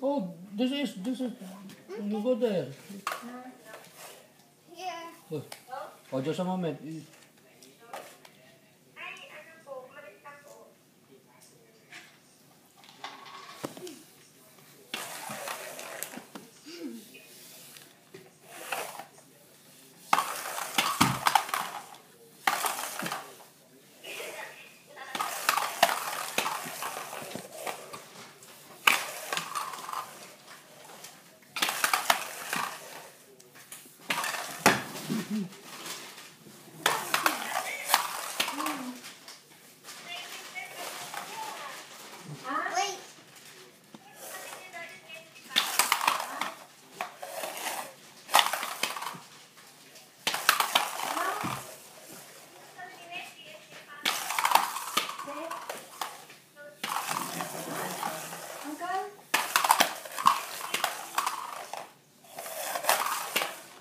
Oh, this is. You go there. Here. Oh, just a moment. Wait.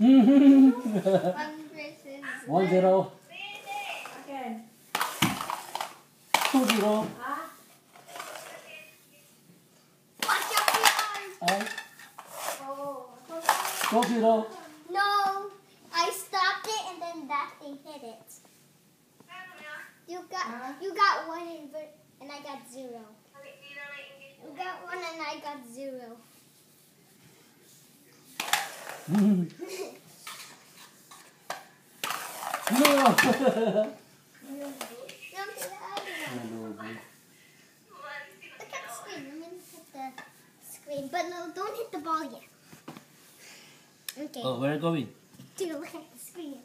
Mm-hmm. 1 versus 1-0. 2-0. Watch out for your arm. 2-0. No, I stopped it and then that thing hit it. You got 1 and I got 0. You got 1 and I got 0. No. Jump to the other one. Look at the screen. Let me look at the screen. But no, don't hit the ball yet. Okay. Oh, where are you going? To look at the screen.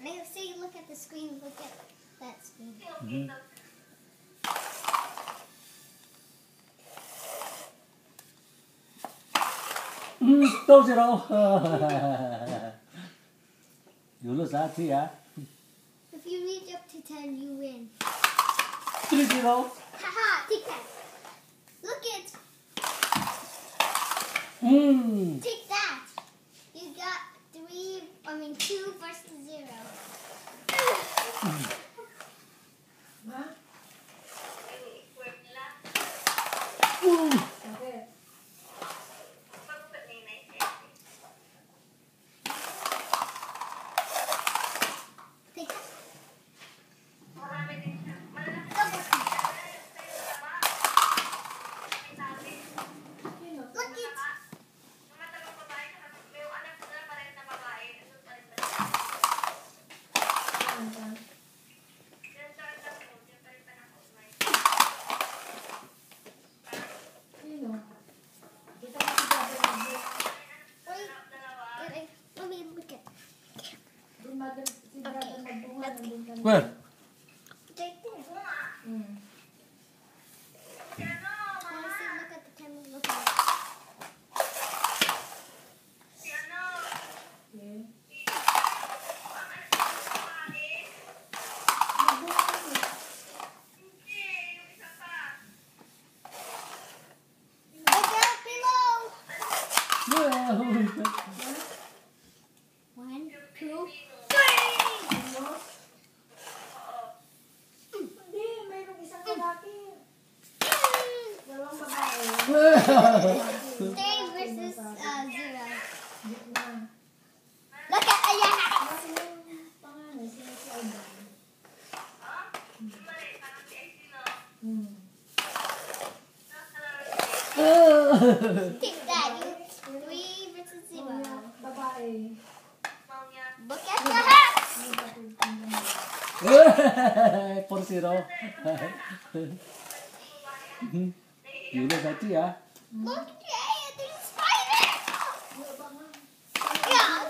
And I say look at the screen, look at that screen. Mm-hmm. Don't you know? You lose that, yeah? If you reach up to 10, you win. 3-0. Haha, take that. Look it. Take that. You got 2 versus 0. Take that. Look it. Wait, let me look at. Where? Right there. Look at the camera. Look at it. Look out below. Yeah. 1, 2, 3. Three versus 0. Look at Ayana. Take that. You 3 versus 0. Look at the hats. 4-0. You lose that, yeah? Look at the spider. Yeah.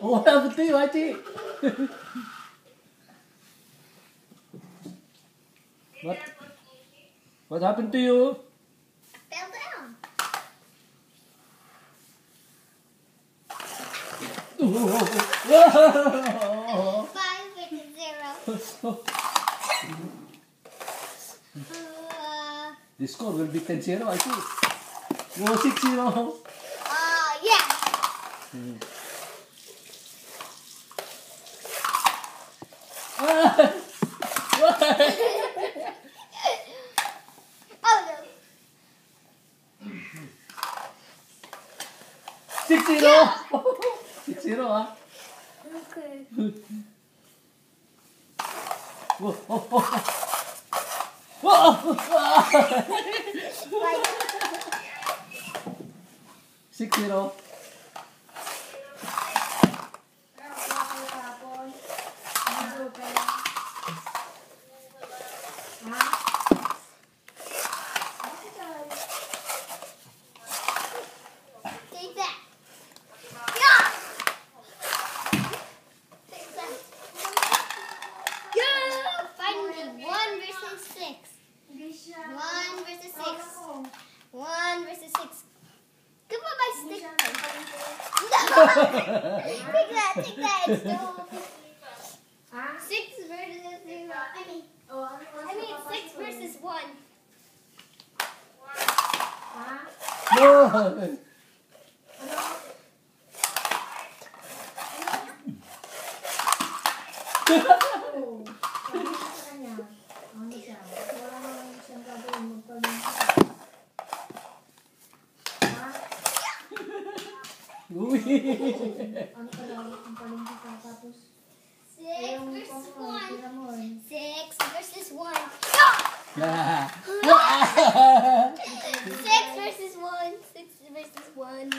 What happened to you, Achi? What happened to you? Fell down. Whoa. 5 versus 0. The score will be 10-0, I see. No, 6-0. Yeah. Hmm. Ah! Oh no. 6-0. 6-0, ah. Okay. Oh, oh, oh. Oh, 6-0. Take that. Yeah. Take that. Yeah. Finally, 1 versus 6. 1 versus 6. 1 versus 6. Give me my stick. No. Take that. Take that. It's still 6 versus 0. I mean 6 versus 1. No. Uy. 6 versus 1. 6 versus 1. Ah. 6 versus 1. 6 versus 1.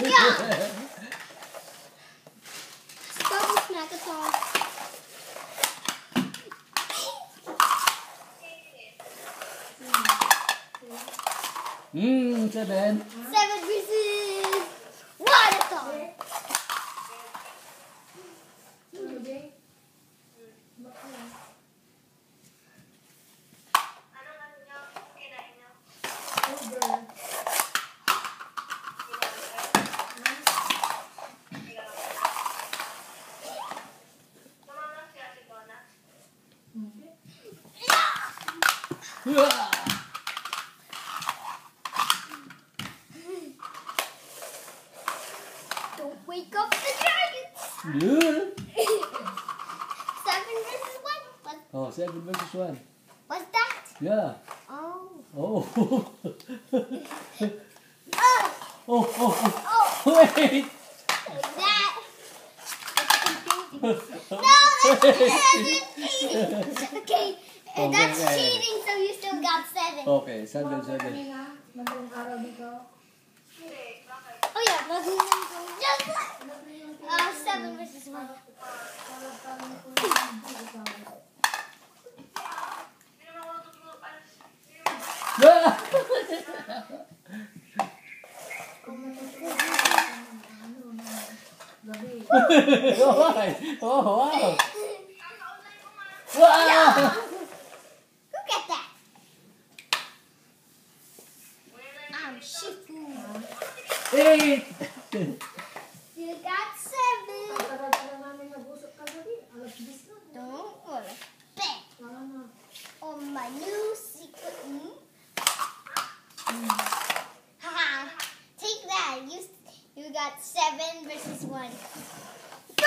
Yeah. Double snack-a-thon. Hmm, 7. 7 versus 1-a-thon. Ah. Don't wake up the dragons. Yeah. 7 versus 1. Oh, 7 versus 1. What's that? Yeah. Oh. Oh. Oh. Oh, oh, oh. Oh. Wait. Like that. That's confusing. No, that's cheating. Okay. That's Okay. cheating, so you still got 7. Okay, 7, 7. Oh yeah, just like 7 versus 1. Ah. Why? Oh, wow. Wow. Look at that. I'm Shifu. 8. You got 7. Don't worry. Bang. On my new secret. Haha. Take that. You got 7 versus 1. Go!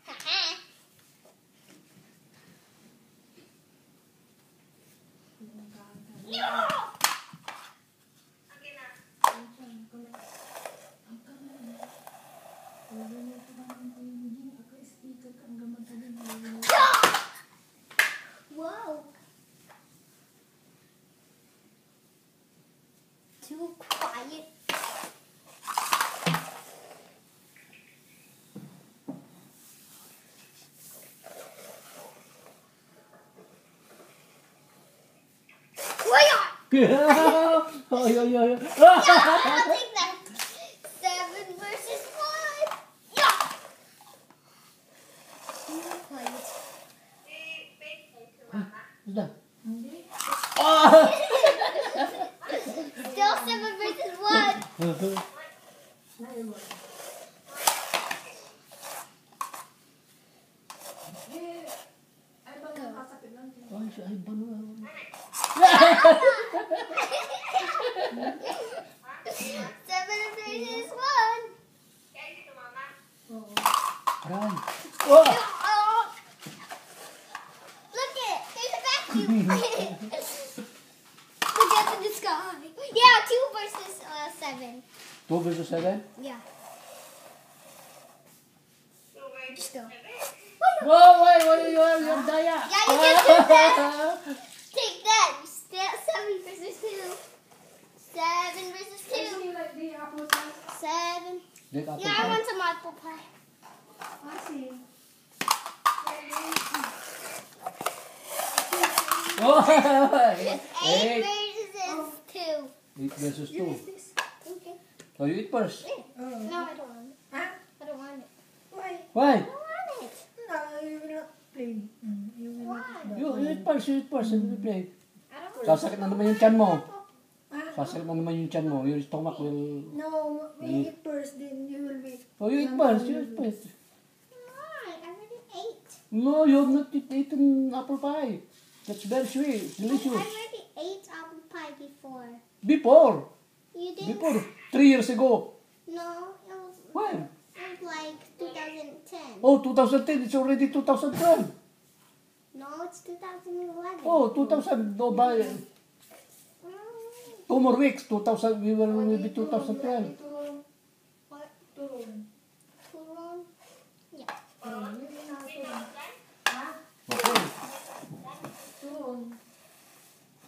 Haha. Yeah! Whoa. Too quiet. Oh, yo, yo, yo. I'll take that. 7 versus 1. Yeah. Too quiet. What's that? Oh! Still 7 versus 1. versus 1. Aray. Oh! Look it. There's a vacuum. Look up in the sky. Yeah, 2 versus 7. 2 versus 7? Yeah. Just go. Whoa, wait, you're Daya. Yeah, you can do that. Take that. Still 7 versus 2. 7 versus 2. You like the apple pie? 7. Date apple Yeah, I pie. want some apple pie. I see. Oh, 8 8. versus 2. 8 versus You 2. like this? Okay. So you eat first. Oh. No, I don't want it. Huh? I don't want it. Why? Why? I don't want it. No, you will not play. You will not eat that You one. eat first, you eat first. And we play. I don't want Sasakit na naman yung chan mo. Ah, Sasakit na naman yung chan mo. Your stomach will... no, we eat first, then you will wait. Oh, you eat first, you eat first. I already ate. No, you have not eaten apple pie. That's very sweet, I delicious. already ate apple pie before. Before. You did? Before. 3 years ago. No, it was When? like 2010. Oh, 2010. It's already 2012. No, it's 2011. Oh, 2000. No, by 2 more weeks. 2000. We will be 2012. Turun. What? Turun. Turon? Yeah. Turun. Yun yung turun. Ha? Okay. Turun.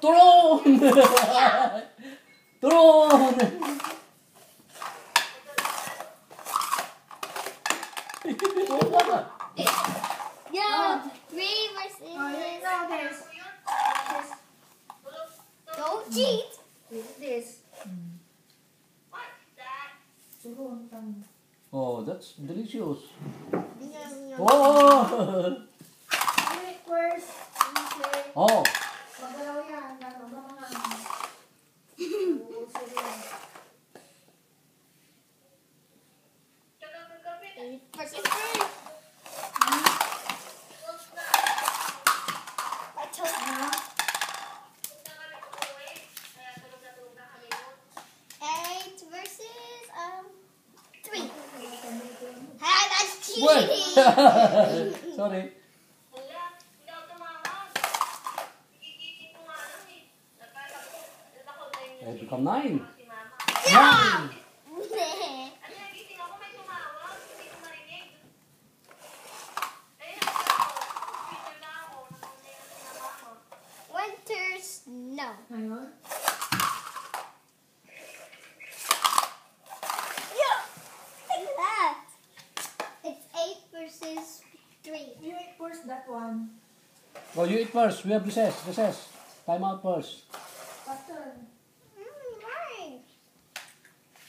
Turon! Turon! Yeah. 3 versus. Oh, you know this. This. Don't cheat. This. Turun. Tama. Oh, that's delicious. No, no. Oh! Wait first. Okay. Oh! Magalaw yan. Magamangan. Oo, sige. 8 versus 3. I told you. 8 versus 3. Ah, that's Well. cheating. Sorry. It become 9. Yeah. 1 no. Ngayon? Yeah. Look at that. It's 8 versus 3. You eat first that one. Oh, you eat first. We have recess. Recess. Time out first. Faster. Right.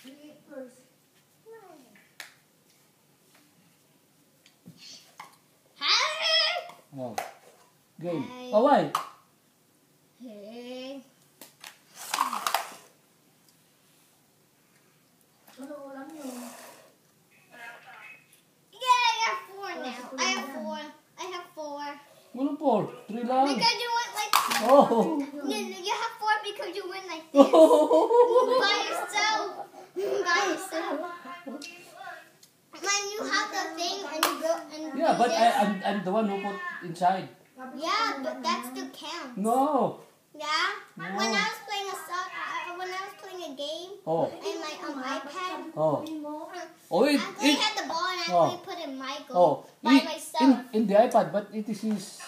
You eat first. Hi. Oh. Game. Hi. Oh, why? Hey. Ano ulam yun? Yeah, I have 4 now. I have 4. I have 4. Walang 4. 3 lang. Because you went like. Oh. No, you have 4 because you went like this. By yourself. By yourself. When you have the thing and you go and do Yeah, but this. I'm the one who put inside. Yeah, but that still counts. No. Yeah. No. When I was playing when I was playing a game Oh. in my iPad, Oh. Sabi mo. Oh, I it, actually it, had the ball and I Oh. actually put in my oh, goal by in, myself. in the iPad, but it is in his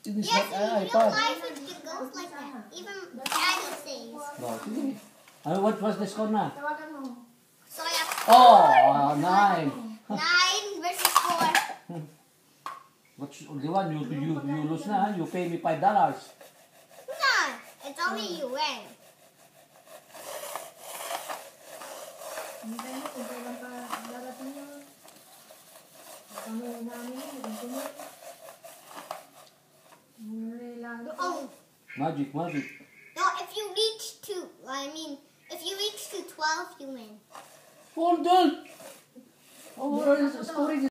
Yes, in real iPad. life it goes like that. Even Daddy says. No, sige. Ano, what was the score na? Tawagan mo. So I have Oh, 9. 9 versus 4. What's the one? You lose na, ha? You pay me $5. No, it's only you win. Hintay mo kung kailan pa darating yun. Kami namin yun. Continue. Lalo. Oh, Magic, magic. no, if you reach if you reach to 12, you win. Hold on! Oh, story